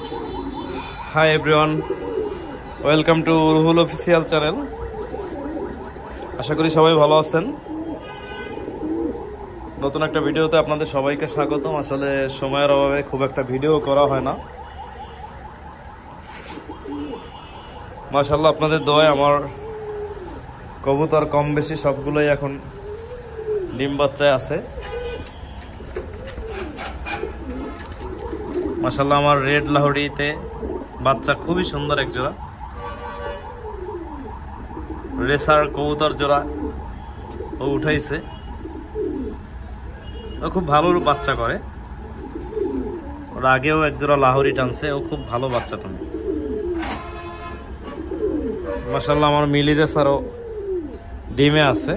Hi everyone, welcome to Ruhul official channel. আশা করি সবাই ভালো আছেন। নতুন একটা ভিডিওতে আপনাদের সবাইকে স্বাগতম। আসলে সময়ের অভাবে খুব একটা ভিডিও করা হয় না। মাশাআল্লাহ আপনাদের দোয়ায় আমার কবুতর কম বেশি সবগুলোই এখন ডিম বাচ্চায় আছে। মাশাআল্লাহ আমার রেড লাহোরিতে বাচ্চা খুবই সুন্দর এক জোড়া রেসার কবুতর জোড়া ও উঠাইছে। ও খুব ভালো বাচ্চা করে। ওর আগেও এক জোড়া লাহোরি টানছে, ও খুব ভালো বাচ্চা টানে। মাশাআল্লাহ আমার মিলি রেসারও ডিমে আছে।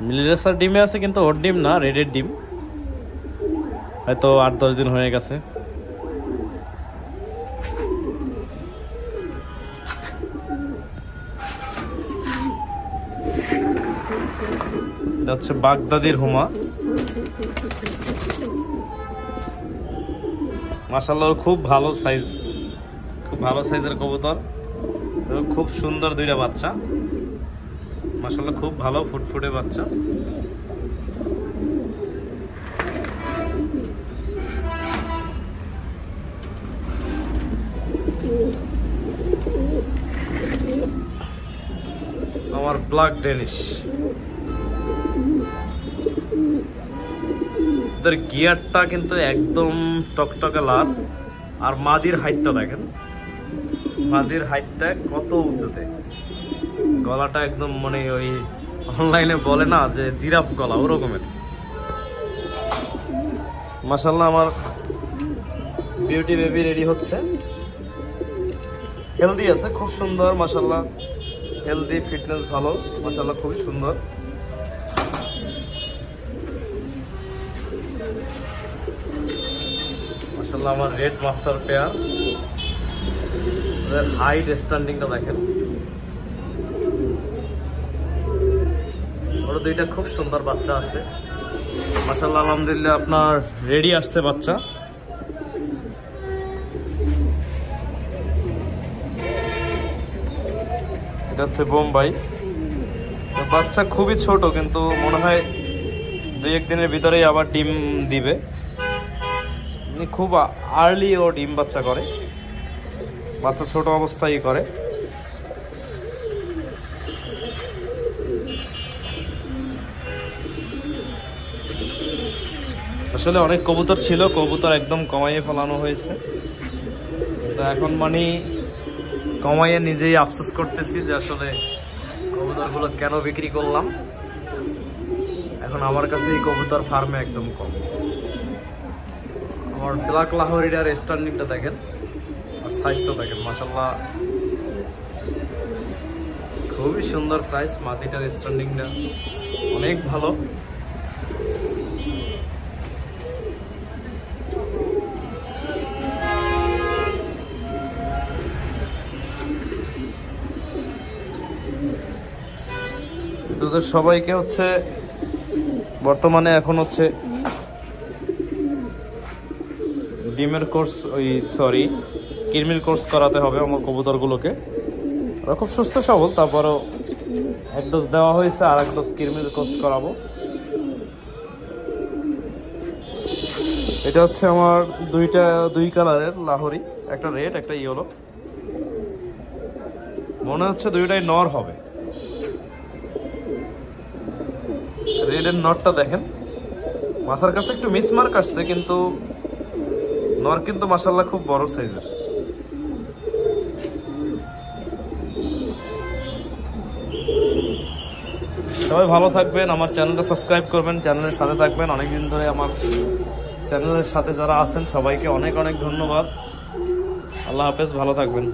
মিলি রেসার ডিমে আছে কিন্তু ওর ডিম না, রেডের ডিম। হয়তো 8-10 দিন হয়ে গেছে। এটা হচ্ছে বাগদাদির হুমা। মাশাআল্লাহ খুব ভালো সাইজ, খুব ভালো সাইজের কবুতর, খুব সুন্দর দুইটা বাচ্চা। মাশাআল্লাহ খুব ভালো ফুটফুটে বাচ্চা। আমার ব্ল্যাক ডেনিশ, এদের গিয়ারটা কিন্তু একদম টকটকে লাল। আর মাদির হাইটটা দেখেন, মাদির হাইটটা কত উঁচুতে, গলাটা একদম মানে ওই অনলাইনে বলে না যে জিরাফ গলা, ওরকমের। মাশাআল্লাহ আমার বিউটি বেবি রেডি হচ্ছে। হেলদি আছে, খুব সুন্দর। মাশাআল্লাহ হেলদি, ফিটনেস ভালো। মাশাআল্লাহ খুবই সুন্দর। মাশাআল্লাহ আমার রেড মাস্টার পেয়ার, ওদের হাইট স্ট্যান্ডিংটা দেখেন। ওর দুইটা খুব সুন্দর বাচ্চা আছে। মাশাআল্লাহ আলহামদুলিল্লাহ আপনার রেডি আসছে বাচ্চা। এটা হচ্ছে বোম্বাই। বাচ্চা খুবই ছোট, কিন্তু মনে হয় 2-1 দিনের ভিতরেই আবার ডিম দিবে। খুব আর্লি ও ডিম বাচ্চা করে, বাচ্চা ছোট অবস্থায় করে। আসলে অনেক কবুতর ছিল, কবুতর একদম কমাইয়ে ফেলানো হয়েছে। তো এখন মানে কমাইয়ে নিজেই আফসোস করতেছি যে আসলে কবুতরগুলো কেন বিক্রি করলাম। এখন আমার কাছে এই কবুতর ফার্মে একদম কম। আমার ব্ল্যাক লাহোরিটার স্ট্যান্ডিংটা দেখেন আর সাইজটা দেখেন। মাশাআল্লাহ খুবই সুন্দর সাইজ। মাদিটার স্ট্যান্ডিংটা অনেক ভালো। তোদের সবাইকে হচ্ছে বর্তমানে এখন হচ্ছে ডিমের কোর্স, কৃমির কোর্স করাতে হবে আমার কবুতরগুলোকে। ওরা খুব সুস্থ সবল, তারপরও 1 ডোজ দেওয়া হয়েছে, আর 1 ডোজ কৃমির কোর্স করাবো। এটা হচ্ছে আমার 2 কালারের লাহোরি, একটা রেড একটা ইয়েলো। মনে হচ্ছে দুইটাই নর হবে। রেডের নটটা দেখেন, মাথার কাছে একটু মিসমার্ক আসছে, কিন্তু নর কিন্তু মাশাআল্লাহ খুব বড় সাইজের। সবাই ভালো থাকবেন, আমার চ্যানেলটা সাবস্ক্রাইব করবেন, চ্যানেলের সাথে থাকবেন। অনেকদিন ধরে আমার চ্যানেলের সাথে যারা আছেন সবাইকে অনেক অনেক ধন্যবাদ। আল্লাহ হাফেজ, ভালো থাকবেন।